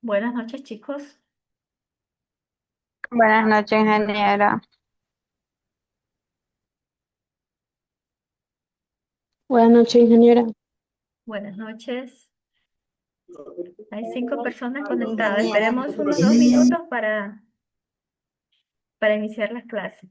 Buenas noches, chicos. Buenas noches, ingeniera. Buenas noches, ingeniera. Buenas noches. Hay 5 personas conectadas. Ingeniera. Esperemos unos 2 minutos para iniciar las clases.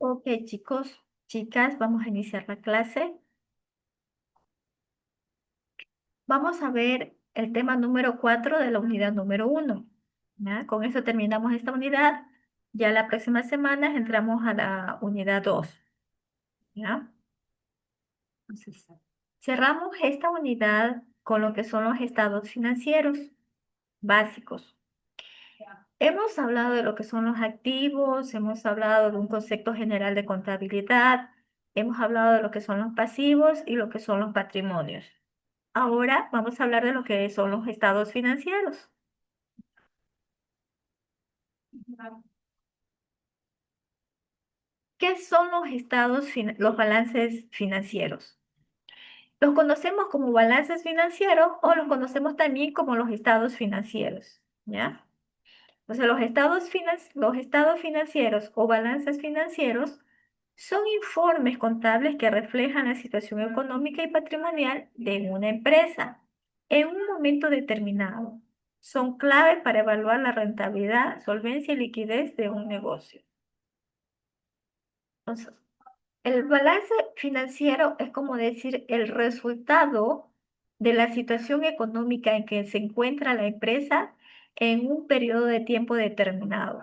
Ok, chicos, chicas, vamos a iniciar la clase. Vamos a ver el tema número 4 de la unidad número 1. ¿Ya? Con eso terminamos esta unidad. Ya la próxima semana entramos a la unidad 2. ¿Ya? Entonces, cerramos esta unidad con lo que son los estados financieros básicos. Hemos hablado de lo que son los activos, hemos hablado de un concepto general de contabilidad, hemos hablado de lo que son los pasivos y lo que son los patrimonios. Ahora vamos a hablar de lo que son los estados financieros. ¿Qué son los los balances financieros? Los conocemos como balances financieros o los conocemos también como los estados financieros, ¿ya? O sea, los estados financieros o balances financieros son informes contables que reflejan la situación económica y patrimonial de una empresa en un momento determinado. Son clave para evaluar la rentabilidad, solvencia y liquidez de un negocio. Entonces, el balance financiero es como decir el resultado de la situación económica en que se encuentra la empresa en un periodo de tiempo determinado.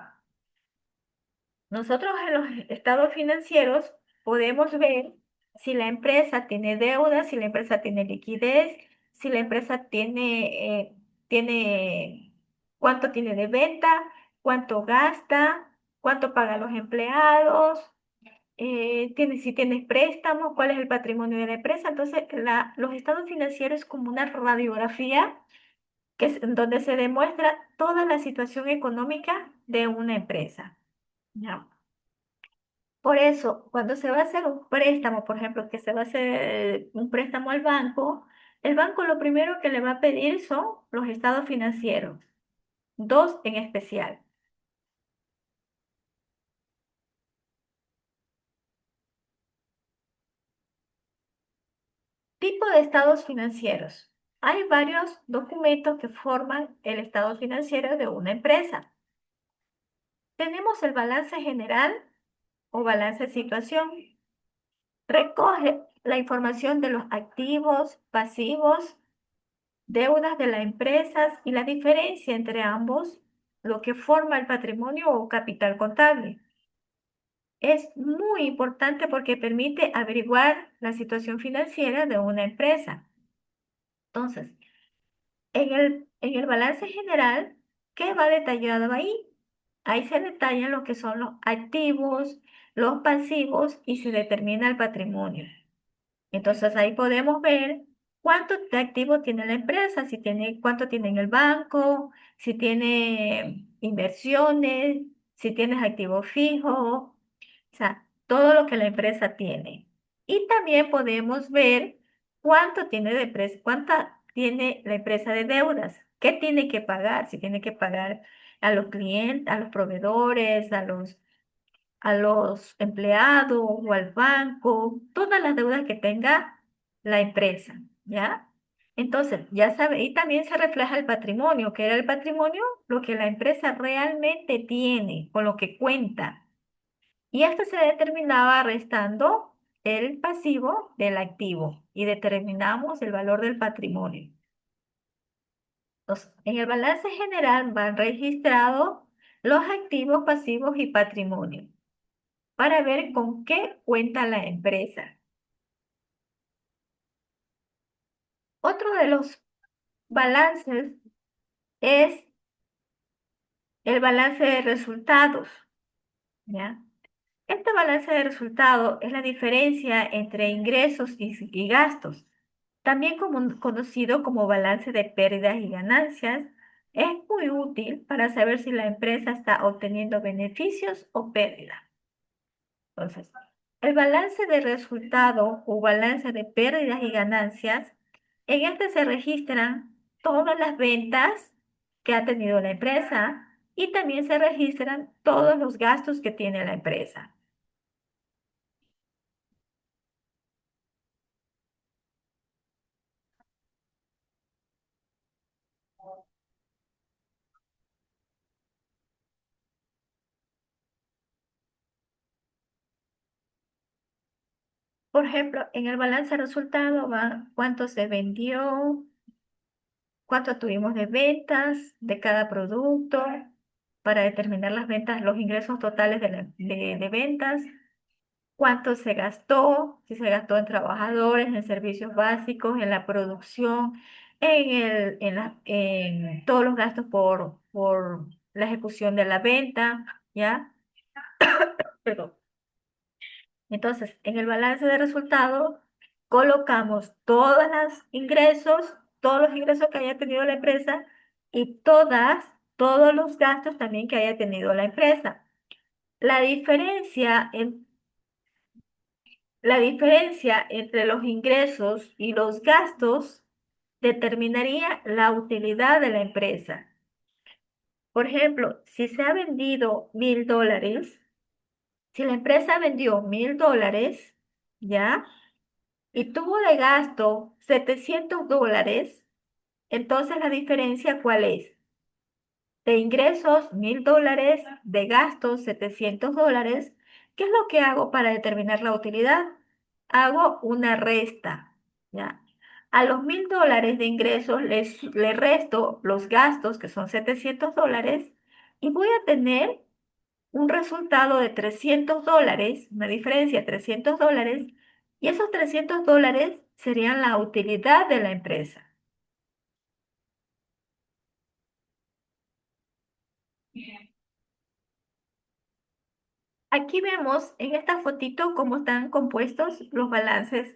Nosotros en los estados financieros podemos ver si la empresa tiene deuda, si la empresa tiene liquidez, si la empresa tiene cuánto tiene de venta, cuánto gasta, cuánto paga a los empleados, si tiene préstamos, cuál es el patrimonio de la empresa. Entonces, los estados financieros es como una radiografía donde se demuestra toda la situación económica de una empresa. ¿Ya? Por eso, cuando se va a hacer un préstamo, por ejemplo, que se va a hacer un préstamo al banco, El banco lo primero que le va a pedir son los estados financieros, dos en especial. Tipo de estados financieros. Hay varios documentos que forman el estado financiero de una empresa. Tenemos el balance general o balance de situación. Recoge la información de los activos, pasivos, deudas de las empresas y la diferencia entre ambos, lo que forma el patrimonio o capital contable. Es muy importante porque permite averiguar la situación financiera de una empresa. Entonces, en el balance general, ¿qué va detallado ahí? Ahí se detallan lo que son los activos, los pasivos y se determina el patrimonio. Entonces ahí podemos ver cuánto de activos tiene la empresa, si tiene, cuánto tiene en el banco, si tiene inversiones, si tienes activos fijos, o sea, todo lo que la empresa tiene. Y también podemos ver cuánto tiene cuánta tiene la empresa de deudas, qué tiene que pagar, si tiene que pagar a los clientes, a los proveedores, a los empleados o al banco, todas las deudas que tenga la empresa, ¿ya? Entonces, ya sabe, y también se refleja el patrimonio, que era el patrimonio, lo que la empresa realmente tiene, con lo que cuenta. Y esto se determinaba restando el pasivo del activo y determinamos el valor del patrimonio. Entonces, en el balance general van registrados los activos, pasivos y patrimonio para ver con qué cuenta la empresa. Otro de los balances es el balance de resultados, ¿ya? Este balance de resultados es la diferencia entre ingresos y gastos, también conocido como balance de pérdidas y ganancias. Es muy útil para saber si la empresa está obteniendo beneficios o pérdidas. Entonces, el balance de resultado o balance de pérdidas y ganancias, en este se registran todas las ventas que ha tenido la empresa y también se registran todos los gastos que tiene la empresa. Por ejemplo, en el balance de resultado va cuánto se vendió, cuánto tuvimos de ventas de cada producto, para determinar las ventas, los ingresos totales de ventas, cuánto se gastó, si se gastó en trabajadores, en servicios básicos, en la producción, en todos los gastos por la ejecución de la venta, ¿ya? Perdón. Entonces, en el balance de resultados colocamos todos los ingresos que haya tenido la empresa y todos los gastos también que haya tenido la empresa. La diferencia La diferencia entre los ingresos y los gastos determinaría la utilidad de la empresa. Por ejemplo, si se ha vendido $1.000, si la empresa vendió $1.000, ¿ya? Y tuvo de gasto $700, entonces la diferencia, ¿cuál es? De ingresos $1.000, de gastos $700. ¿Qué es lo que hago para determinar la utilidad? Hago una resta, ¿ya? A los $1.000 de ingresos le resto los gastos, que son $700, y voy a tener un resultado de $300, una diferencia de $300, y esos $300 serían la utilidad de la empresa. Aquí vemos en esta fotito cómo están compuestos los balances.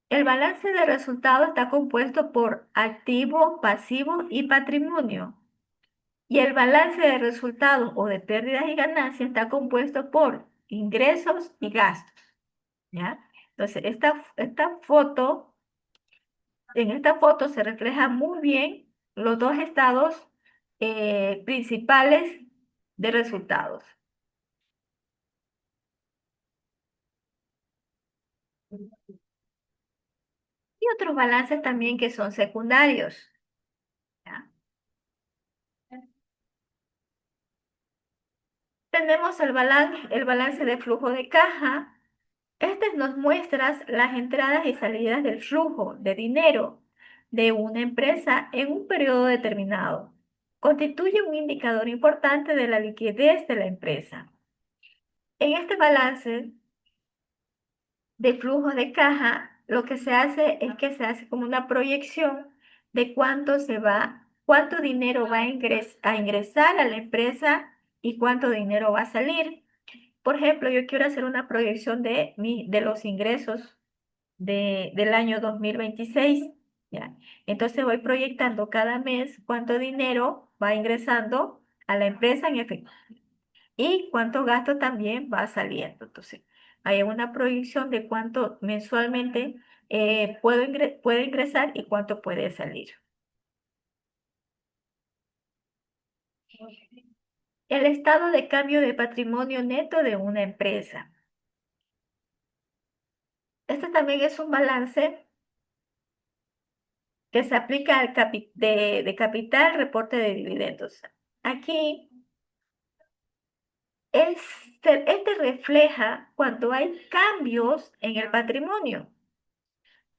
El balance de resultados está compuesto por activo, pasivo y patrimonio. Y el balance de resultados o de pérdidas y ganancias está compuesto por ingresos y gastos, ¿ya? Entonces, esta foto En esta foto se refleja muy bien los dos estados principales de resultados. Y otros balances también que son secundarios. ¿Ya? Tenemos el balance de flujo de caja. Este nos muestra las entradas y salidas del flujo de dinero de una empresa en un periodo determinado. Constituye un indicador importante de la liquidez de la empresa. En este balance de flujos de caja, lo que se hace es que se hace como una proyección de cuánto dinero va a ingresar a la empresa y cuánto dinero va a salir. Por ejemplo, yo quiero hacer una proyección de los ingresos del año 2026, ¿ya? Entonces voy proyectando cada mes cuánto dinero va ingresando a la empresa en efectivo y cuánto gasto también va saliendo. Entonces, hay una proyección de cuánto mensualmente puede ingresar y cuánto puede salir. El estado de cambio de patrimonio neto de una empresa. Este también es un balance que se aplica de capital, reporte de dividendos. Aquí, este refleja cuando hay cambios en el patrimonio.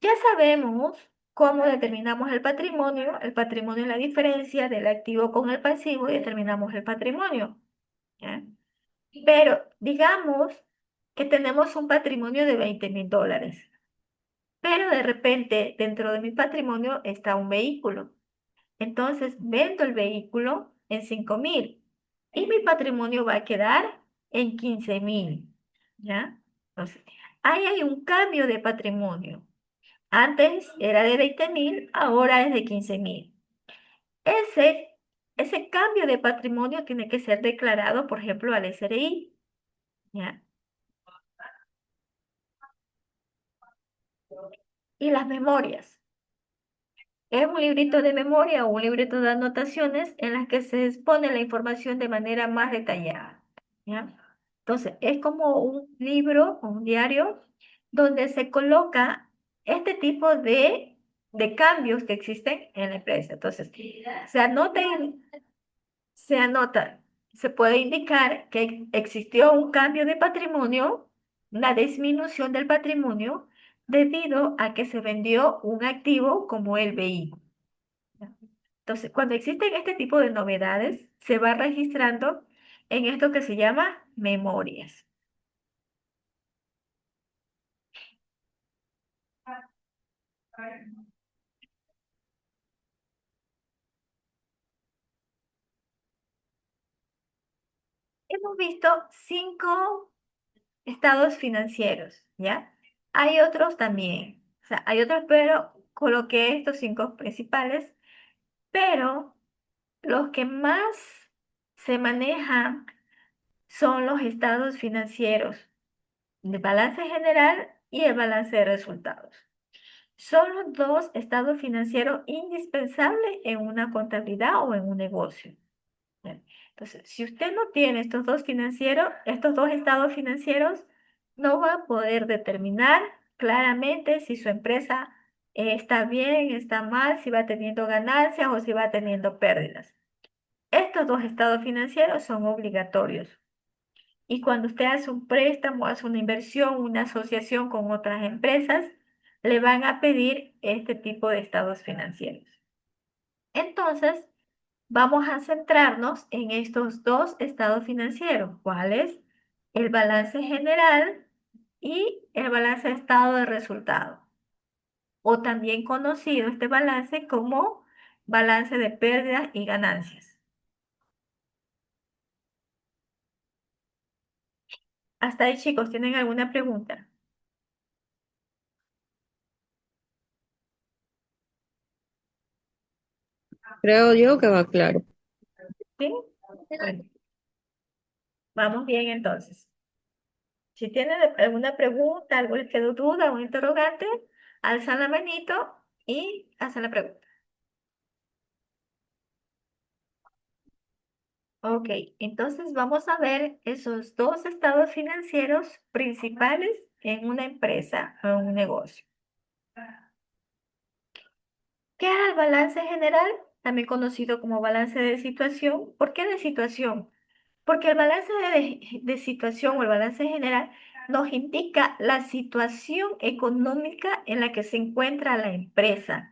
Ya sabemos cómo determinamos el patrimonio. El patrimonio es la diferencia del activo con el pasivo y determinamos el patrimonio. ¿Ya? Pero digamos que tenemos un patrimonio de $20,000, pero de repente dentro de mi patrimonio está un vehículo. Entonces vendo el vehículo en 5,000 y mi patrimonio va a quedar en 15,000. ¿Ya? Entonces, ahí hay un cambio de patrimonio. Antes era de 20,000, ahora es de 15,000. Ese, ese cambio de patrimonio tiene que ser declarado, por ejemplo, al SRI. ¿Ya? Y las memorias. Es un librito de memoria o un librito de anotaciones en las que se expone la información de manera más detallada. ¿Ya? Entonces, es como un libro o un diario donde se coloca este tipo de cambios que existen en la empresa. Entonces, se anota se anota, se puede indicar que existió un cambio de patrimonio, una disminución del patrimonio, debido a que se vendió un activo como el vehículo. Entonces, cuando existen este tipo de novedades, se va registrando en esto que se llama memorias. Hemos visto 5 estados financieros, ¿ya? Hay otros también, o sea, hay otros, pero coloqué estos 5 principales, pero los que más se manejan son los estados financieros, el balance general y el balance de resultados. Son los dos estados financieros indispensables en una contabilidad o en un negocio. Bien. Entonces, si usted no tiene estos dos estados financieros, no va a poder determinar claramente si su empresa está bien, está mal, si va teniendo ganancias o si va teniendo pérdidas. Estos dos estados financieros son obligatorios. Y cuando usted hace un préstamo, hace una inversión, una asociación con otras empresas, le van a pedir este tipo de estados financieros. Entonces, vamos a centrarnos en estos dos estados financieros. ¿Cuáles? El balance general y el balance de estado de resultado. O también conocido este balance como balance de pérdidas y ganancias. Hasta ahí, chicos, ¿tienen alguna pregunta? Creo yo que va claro. ¿Sí? Bueno, vamos bien entonces. Si tienen alguna pregunta, algo les quedó duda o interrogante, alzan la manito y hace la pregunta. Ok, entonces vamos a ver esos dos estados financieros principales en una empresa o un negocio. ¿Qué es el balance general? También conocido como balance de situación. ¿Por qué de situación? Porque el balance de situación o el balance general nos indica la situación económica en la que se encuentra la empresa.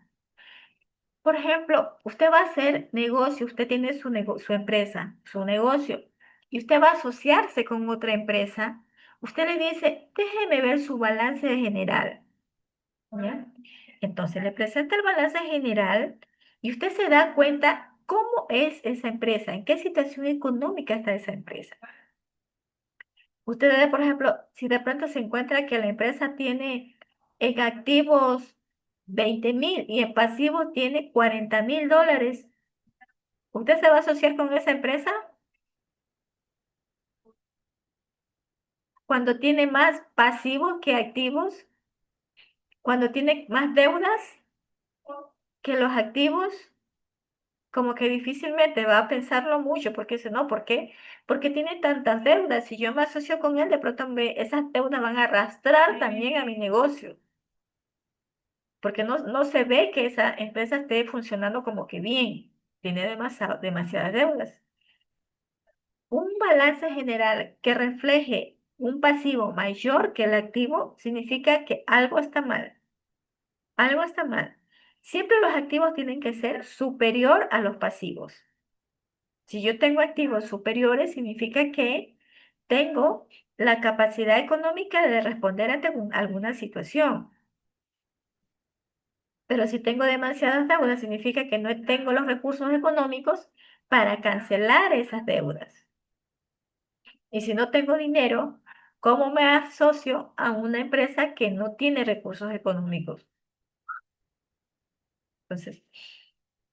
Por ejemplo, usted va a hacer negocio, usted tiene su empresa, su negocio, y usted va a asociarse con otra empresa. Usted le dice, déjeme ver su balance general. ¿Ya? Entonces le presenta el balance general y usted se da cuenta cómo es esa empresa, en qué situación económica está esa empresa. Usted ve, por ejemplo, si de pronto se encuentra que la empresa tiene en activos 20.000 y en pasivos tiene 40.000 dólares, ¿usted se va a asociar con esa empresa cuando tiene más pasivos que activos? Cuando tiene más deudas que los activos, como que difícilmente va a pensarlo mucho, porque dice, no, ¿por qué? Porque tiene tantas deudas. Si yo me asocio con él, de pronto esas deudas van a arrastrar también a mi negocio, porque no se ve que esa empresa esté funcionando como que bien, tiene demasiadas deudas. Un balance general que refleje un pasivo mayor que el activo significa que algo está mal, algo está mal. Siempre los activos tienen que ser superior a los pasivos. Si yo tengo activos superiores, significa que tengo la capacidad económica de responder ante alguna situación. Pero si tengo demasiadas deudas, significa que no tengo los recursos económicos para cancelar esas deudas. Y si no tengo dinero, ¿cómo me asocio a una empresa que no tiene recursos económicos? Entonces,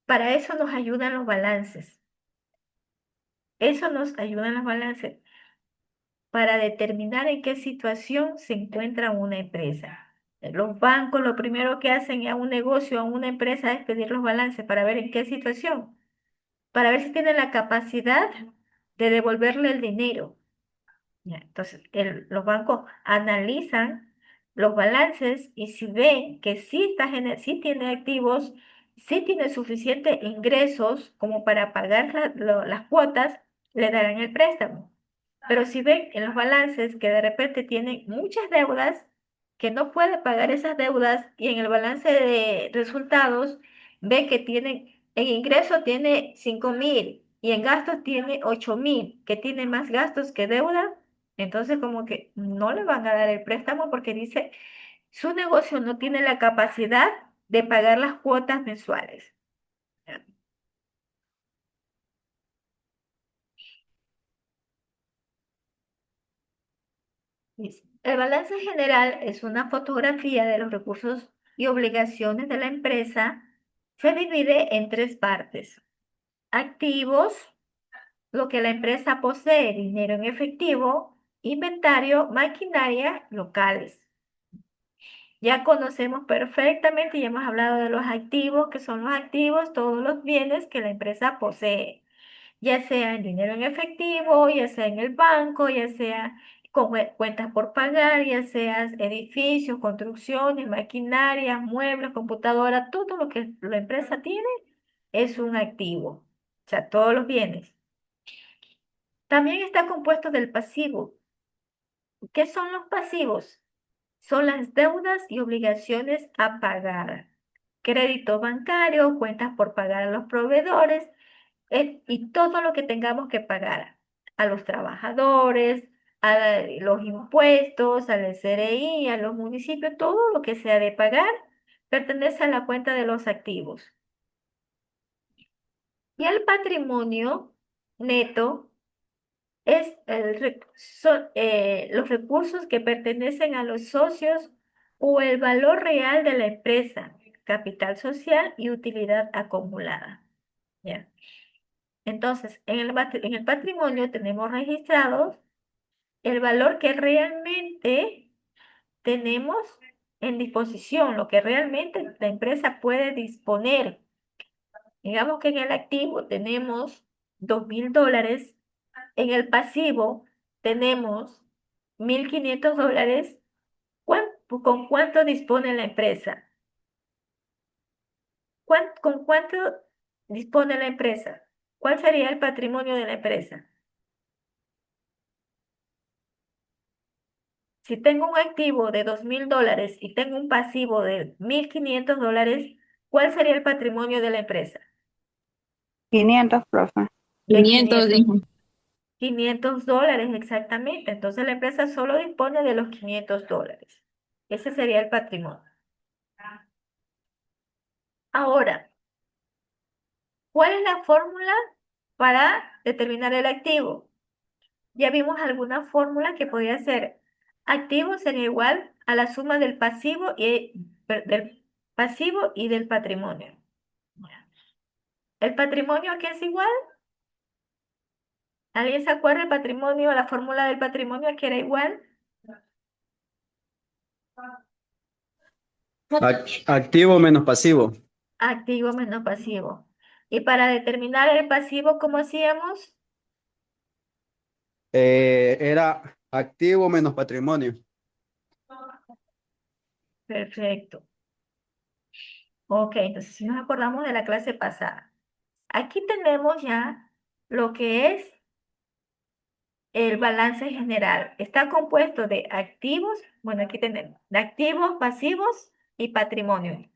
para eso nos ayudan los balances. Eso nos ayudan los balances para determinar en qué situación se encuentra una empresa. Los bancos lo primero que hacen a un negocio, a una empresa, es pedir los balances para ver en qué situación, para ver si tienen la capacidad de devolverle el dinero. Ya, entonces, los bancos analizan los balances y si ven que sí tiene activos, sí tiene suficientes ingresos como para pagar las cuotas, le darán el préstamo. Pero si ven en los balances que de repente tienen muchas deudas, que no puede pagar esas deudas y en el balance de resultados ve que tienen, en ingreso tiene 5.000 y en gastos tiene 8.000, que tiene más gastos que deuda, entonces como que no le van a dar el préstamo porque dice, su negocio no tiene la capacidad de pagar las cuotas mensuales. Listo. El balance general es una fotografía de los recursos y obligaciones de la empresa. Se divide en tres partes. Activos, lo que la empresa posee, dinero en efectivo, inventario, maquinaria, locales. Ya conocemos perfectamente y hemos hablado de los activos, que son los activos, todos los bienes que la empresa posee, ya sea en dinero en efectivo, ya sea en el banco, ya sea con cuentas por pagar, ya sea edificios, construcciones, maquinarias, muebles, computadoras, todo lo que la empresa tiene es un activo, o sea, todos los bienes. También está compuesto del pasivo. ¿Qué son los pasivos? Son las deudas y obligaciones a pagar. Crédito bancario, cuentas por pagar a los proveedores, y todo lo que tengamos que pagar a los trabajadores, a los impuestos, al SRI, a los municipios, todo lo que sea de pagar pertenece a la cuenta de los activos. Y el patrimonio neto es los recursos que pertenecen a los socios o el valor real de la empresa, capital social y utilidad acumulada. ¿Ya? Entonces, en el patrimonio tenemos registrados el valor que realmente tenemos en disposición, lo que realmente la empresa puede disponer. Digamos que en el activo tenemos $2.000, en el pasivo tenemos $1.500. ¿Con cuánto dispone la empresa? ¿Con cuánto dispone la empresa? ¿Cuál sería el patrimonio de la empresa? Si tengo un activo de $2.000 y tengo un pasivo de $1.500, ¿cuál sería el patrimonio de la empresa? 500, profe. De 500 500, dijo. $500 exactamente. Entonces la empresa solo dispone de los $500. Ese sería el patrimonio. Ahora, ¿cuál es la fórmula para determinar el activo? Ya vimos alguna fórmula que podría ser activo sería igual a la suma del pasivo y del patrimonio. ¿El patrimonio a qué es igual? ¿Alguien se acuerda el patrimonio, la fórmula del patrimonio a qué era igual? Activo menos pasivo. Activo menos pasivo. Y para determinar el pasivo, ¿cómo hacíamos? Era activo menos patrimonio. Perfecto. Ok, entonces si nos acordamos de la clase pasada. Aquí tenemos ya lo que es el balance general. Está compuesto de activos, bueno, aquí tenemos de activos, pasivos y patrimonio.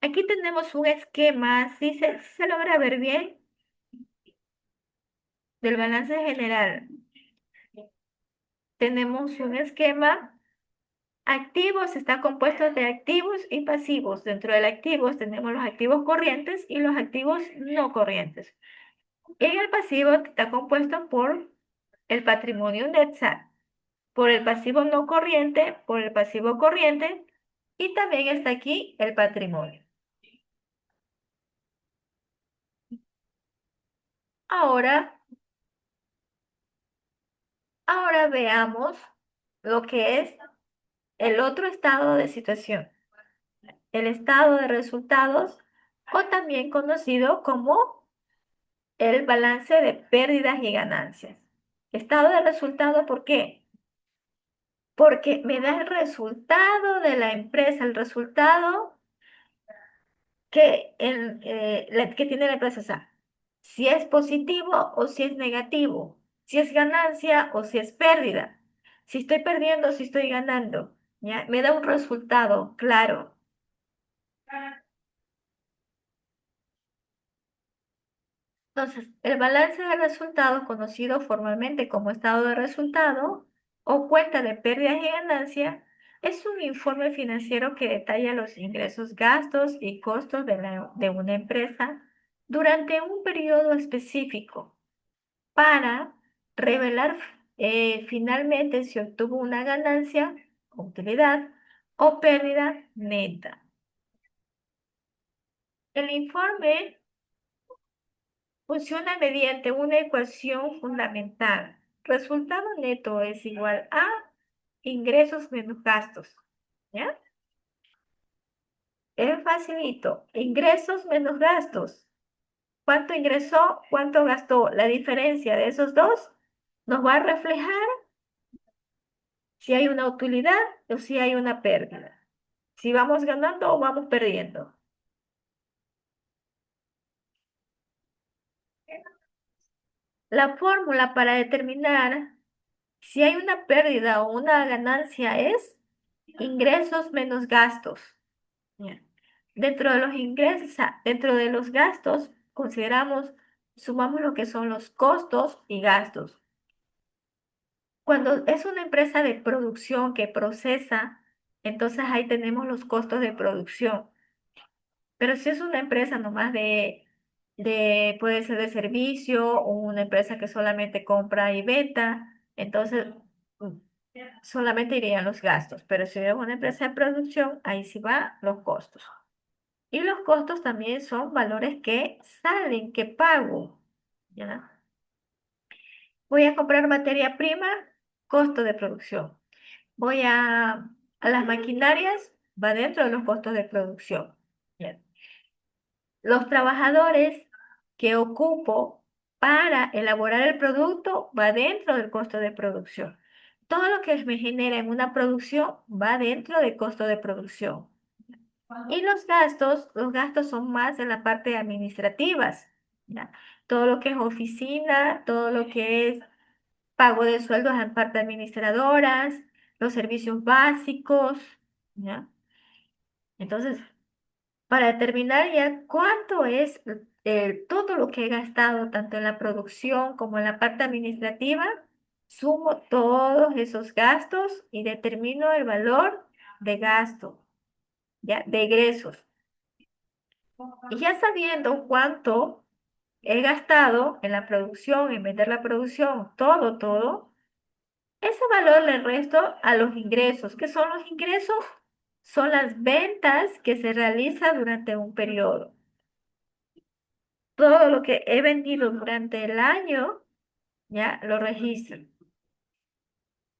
Aquí tenemos un esquema, si se logra ver bien, del balance general. Tenemos un esquema. Activos está compuesto de activos y pasivos. Dentro de los activos tenemos los activos corrientes y los activos no corrientes. En el pasivo está compuesto por el patrimonio NetSat, por el pasivo no corriente, por el pasivo corriente y también está aquí el patrimonio. Ahora, ahora veamos lo que es el otro estado de situación, el estado de resultados o también conocido como el balance de pérdidas y ganancias. Estado de resultado, ¿por qué? Porque me da el resultado de la empresa, el resultado que tiene la empresa. O sea, si es positivo o si es negativo, si es ganancia o si es pérdida, si estoy perdiendo o si estoy ganando. ¿Ya? Me da un resultado claro. Entonces, el balance de resultados, conocido formalmente como estado de resultado o cuenta de pérdidas y ganancias, es un informe financiero que detalla los ingresos, gastos y costos de una empresa durante un periodo específico para revelar finalmente si obtuvo una ganancia, utilidad o pérdida neta. El informe funciona mediante una ecuación fundamental. Resultado neto es igual a ingresos menos gastos. ¿Ya? Es facilito. Ingresos menos gastos. ¿Cuánto ingresó? ¿Cuánto gastó? La diferencia de esos dos nos va a reflejar si hay una utilidad o si hay una pérdida. Si vamos ganando o vamos perdiendo. La fórmula para determinar si hay una pérdida o una ganancia es ingresos menos gastos. Ya. Dentro de los ingresos, o sea, dentro de los gastos, sumamos lo que son los costos y gastos. Cuando es una empresa de producción que procesa, entonces ahí tenemos los costos de producción. Pero si es una empresa nomás puede ser de servicio o una empresa que solamente compra y venta, entonces mm, solamente irían los gastos. Pero si es una empresa de producción, ahí sí van los costos. Y los costos también son valores que salen, que pago. ¿Ya? Voy a comprar materia prima, costo de producción. Voy a las maquinarias, va dentro de los costos de producción. Bien. Los trabajadores que ocupo para elaborar el producto va dentro del costo de producción. Todo lo que me genera en una producción va dentro del costo de producción. Y los gastos son más en la parte administrativas, ¿ya? Todo lo que es oficina, todo lo que es pago de sueldos a parte administradoras, los servicios básicos, ¿ya? Entonces, para determinar ya cuánto es todo lo que he gastado, tanto en la producción como en la parte administrativa, sumo todos esos gastos y determino el valor de gasto, ¿ya? De egresos. Y ya sabiendo cuánto he gastado en la producción, en vender la producción, todo, ese valor le resto a los ingresos. ¿Qué son los ingresos? Son las ventas que se realizan durante un periodo. Todo lo que he vendido durante el año, ya lo registro.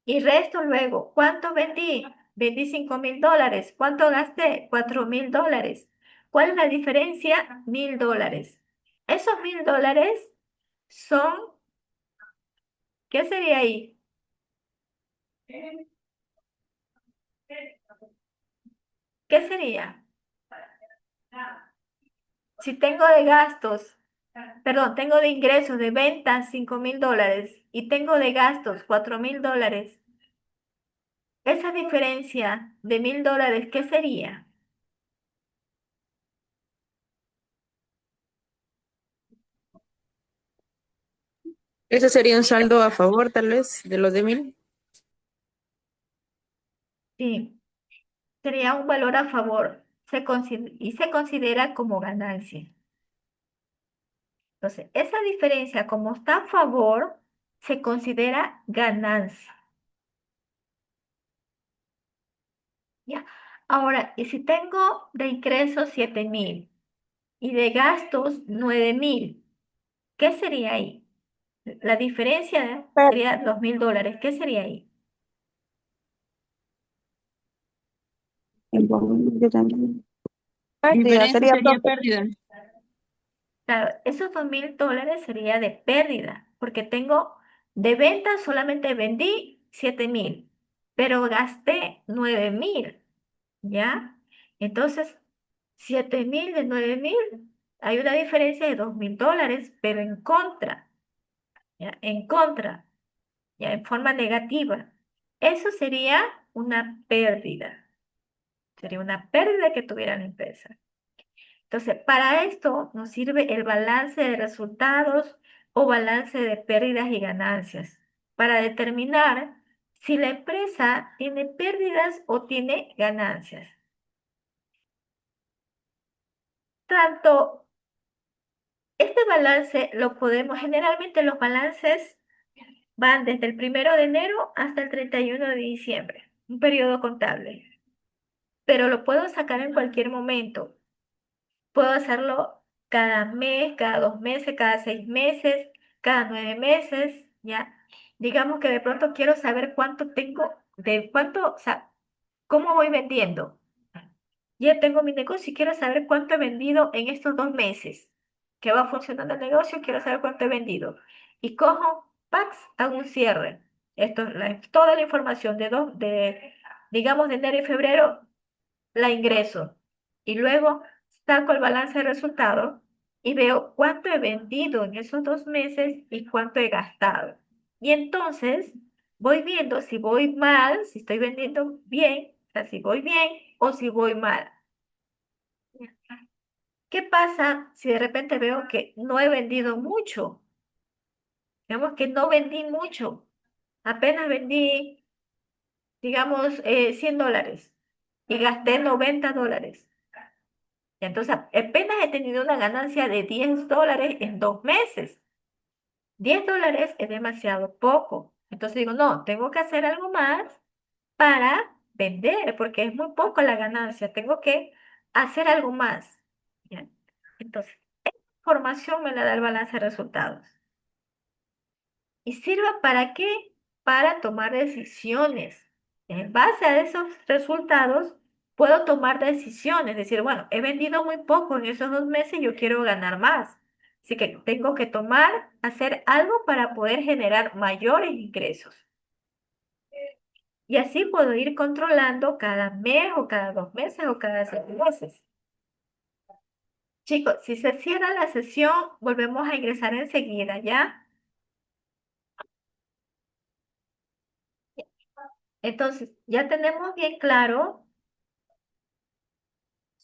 Y resto luego, ¿cuánto vendí? Vendí $5,000. ¿Cuánto gasté? $4,000. ¿Cuál es la diferencia? $1,000. Esos $1,000 son, ¿qué sería ahí? ¿Qué sería? Si tengo de gastos, perdón, tengo de ingresos de ventas $5,000 y tengo de gastos $4,000, esa diferencia de $1,000, ¿qué sería? Ese sería un saldo a favor, tal vez, de los de 1,000. Sí, sería un valor a favor y se considera como ganancia. Entonces, esa diferencia como está a favor, se considera ganancia. ¿Ya? Ahora, y si tengo de ingresos 7,000 y de gastos 9,000, ¿qué sería ahí? La diferencia Pero sería $2,000. ¿Qué sería ahí? el volumen que tengo. Pérdida Diferencia sería, sería profe. pérdida. Claro, esos $2,000 sería de pérdida, porque tengo de venta solamente vendí 7,000, pero gasté 9,000, ¿ya? Entonces, 7,000 de 9,000, hay una diferencia de $2,000, pero en contra, ¿ya? En contra, ¿ya? En forma negativa. Eso sería una pérdida que tuviera la empresa. Entonces, para esto nos sirve el balance de resultados o balance de pérdidas y ganancias para determinar si la empresa tiene pérdidas o tiene ganancias. Tanto este balance lo podemos, generalmente los balances van desde el 1 de enero hasta el 31 de diciembre, un periodo contable, pero lo puedo sacar en cualquier momento. Puedo hacerlo cada mes, cada 2 meses, cada 6 meses, cada 9 meses, ¿ya? Digamos que de pronto quiero saber cuánto tengo, o sea, cómo voy vendiendo. Ya tengo mi negocio y quiero saber cuánto he vendido en estos 2 meses. Que va funcionando el negocio, quiero saber cuánto he vendido. Y cojo, ¡pax!, hago un cierre. Esto, toda la información digamos, de enero y febrero la ingreso y luego saco el balance de resultados y veo cuánto he vendido en esos 2 meses y cuánto he gastado. Y entonces voy viendo si voy mal, si estoy vendiendo bien, o sea, si voy bien o si voy mal. ¿Qué pasa si de repente veo que no he vendido mucho? Digamos que no vendí mucho, apenas vendí, digamos, $100 y gasté $90. Y entonces apenas he tenido una ganancia de $10 en 2 meses. $10 es demasiado poco. Entonces digo, no, tengo que hacer algo más para vender, porque es muy poco la ganancia. Tengo que hacer algo más. ¿Ya? Entonces, esta información me la da el balance de resultados. ¿Y sirve para qué? Para tomar decisiones. En base a esos resultados, puedo tomar decisiones, decir, bueno, he vendido muy poco en esos 2 meses, yo quiero ganar más. Así que tengo que hacer algo para poder generar mayores ingresos. Y así puedo ir controlando cada mes o cada 2 meses o cada 6 meses. Chicos, si se cierra la sesión, volvemos a ingresar enseguida, ¿ya? Entonces, ya tenemos bien claro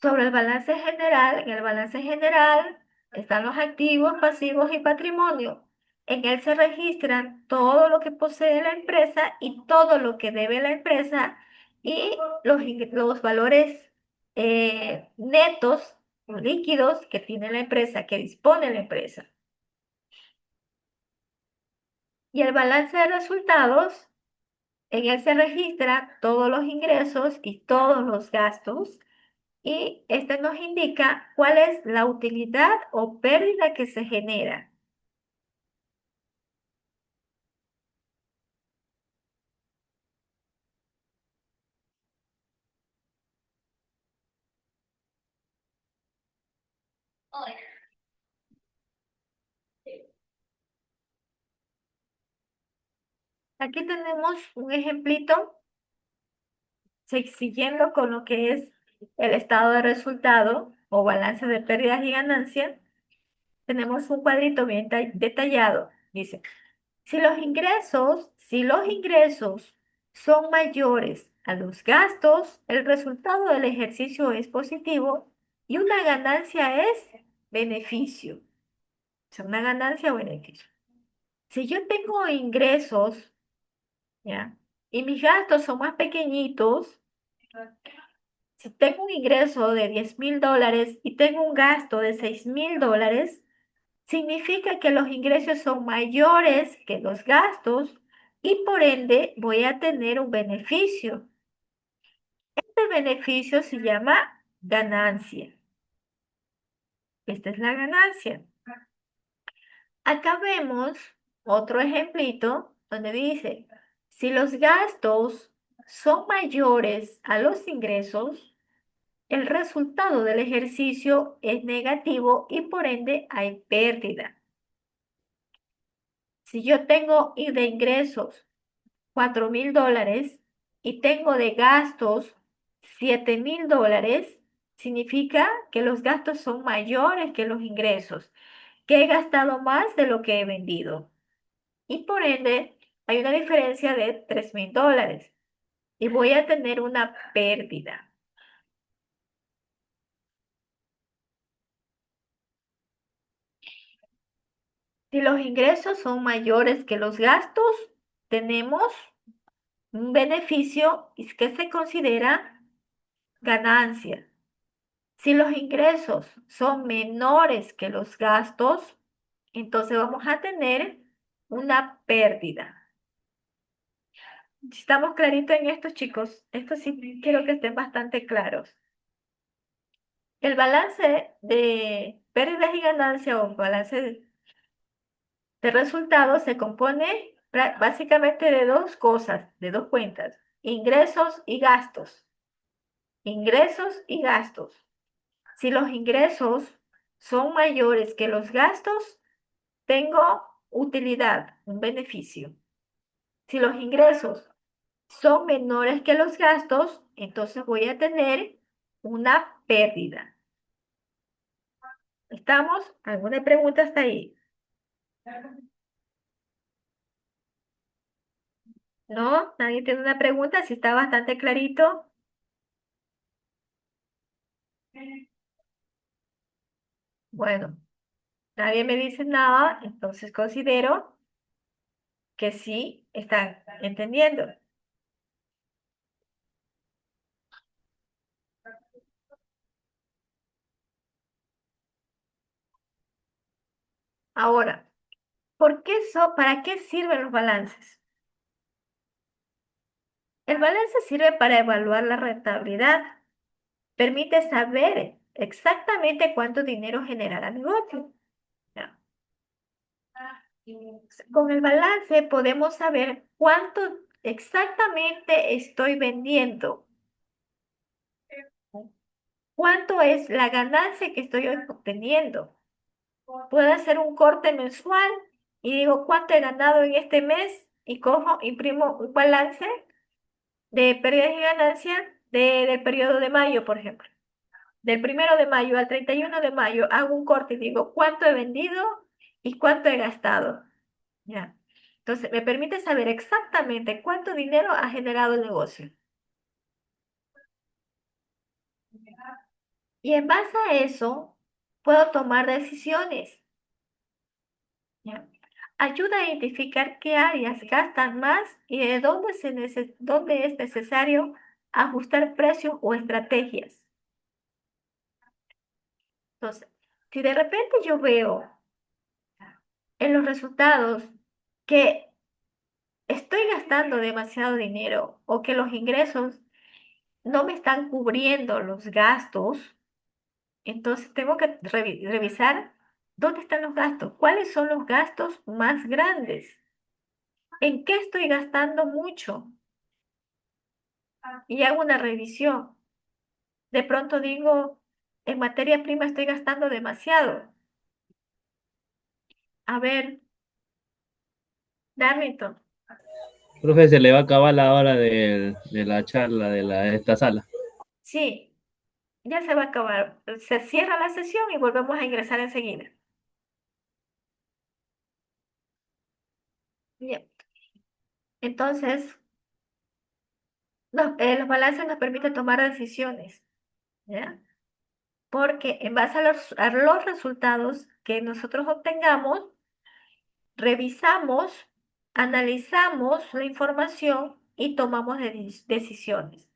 sobre el balance general. En el balance general están los activos, pasivos y patrimonio. En él se registran todo lo que posee la empresa y todo lo que debe la empresa y los valores netos o líquidos que tiene la empresa, que dispone la empresa. Y el balance de resultados, en él se registra todos los ingresos y todos los gastos. Y este nos indica cuál es la utilidad o pérdida que se genera. Aquí tenemos un ejemplito, siguiendo con lo que es el estado de resultado o balance de pérdidas y ganancias. Tenemos un cuadrito bien detallado. Dice, si los ingresos son mayores a los gastos, el resultado del ejercicio es positivo y una ganancia es beneficio. O sea, una ganancia o beneficio. Si yo tengo ingresos, ¿ya? Y mis gastos son más pequeñitos, si tengo un ingreso de $10,000 y tengo un gasto de $6,000, significa que los ingresos son mayores que los gastos y por ende voy a tener un beneficio. Este beneficio se llama ganancia. Esta es la ganancia. Acá vemos otro ejemplito donde dice, si los gastos son mayores a los ingresos, el resultado del ejercicio es negativo y por ende hay pérdida. Si yo tengo de ingresos $4,000 y tengo de gastos $7,000, significa que los gastos son mayores que los ingresos, que he gastado más de lo que he vendido. Y por ende, hay una diferencia de $3,000 y voy a tener una pérdida. Si los ingresos son mayores que los gastos, tenemos un beneficio que se considera ganancia. Si los ingresos son menores que los gastos, entonces vamos a tener una pérdida. ¿Estamos claritos en esto, chicos? Esto sí quiero que estén bastante claros. El balance de pérdidas y ganancias o balance de resultados se compone básicamente de dos cosas, de dos cuentas, ingresos y gastos. Ingresos y gastos. Si los ingresos son mayores que los gastos, tengo utilidad, un beneficio. Si los ingresos son menores que los gastos, entonces voy a tener una pérdida. ¿Estamos? ¿Alguna pregunta hasta ahí? ¿No? ¿Nadie tiene una pregunta? Si está bastante clarito. Bueno, nadie me dice nada, entonces considero que sí están entendiendo. Ahora, ¿para qué sirven los balances? El balance sirve para evaluar la rentabilidad. Permite saber exactamente cuánto dinero generará el negocio. ¿Ya? Con el balance podemos saber cuánto exactamente estoy vendiendo. ¿Cuánto es la ganancia que estoy obteniendo? Puedo hacer un corte mensual y digo cuánto he ganado en este mes y cojo, imprimo un balance de pérdidas y ganancias del periodo de mayo, por ejemplo. Del 1 de mayo al 31 de mayo hago un corte y digo cuánto he vendido y cuánto he gastado. ¿Ya? Entonces, me permite saber exactamente cuánto dinero ha generado el negocio. Y en base a eso, puedo tomar decisiones. ¿Ya? Ayuda a identificar qué áreas gastan más y de dónde es necesario ajustar precios o estrategias. Entonces, si de repente yo veo en los resultados que estoy gastando demasiado dinero o que los ingresos no me están cubriendo los gastos, entonces tengo que revisar dónde están los gastos, cuáles son los gastos más grandes, en qué estoy gastando mucho y hago una revisión. De pronto digo, en materia prima estoy gastando demasiado. A ver, Darlington, Profe, se le va a acabar la hora de la charla de esta sala. sí, ya se va a acabar. Se cierra la sesión y volvemos a ingresar enseguida. Bien. Entonces, los balances nos permiten tomar decisiones, ¿ya? Porque en base a los resultados que nosotros obtengamos, revisamos, analizamos la información y tomamos decisiones.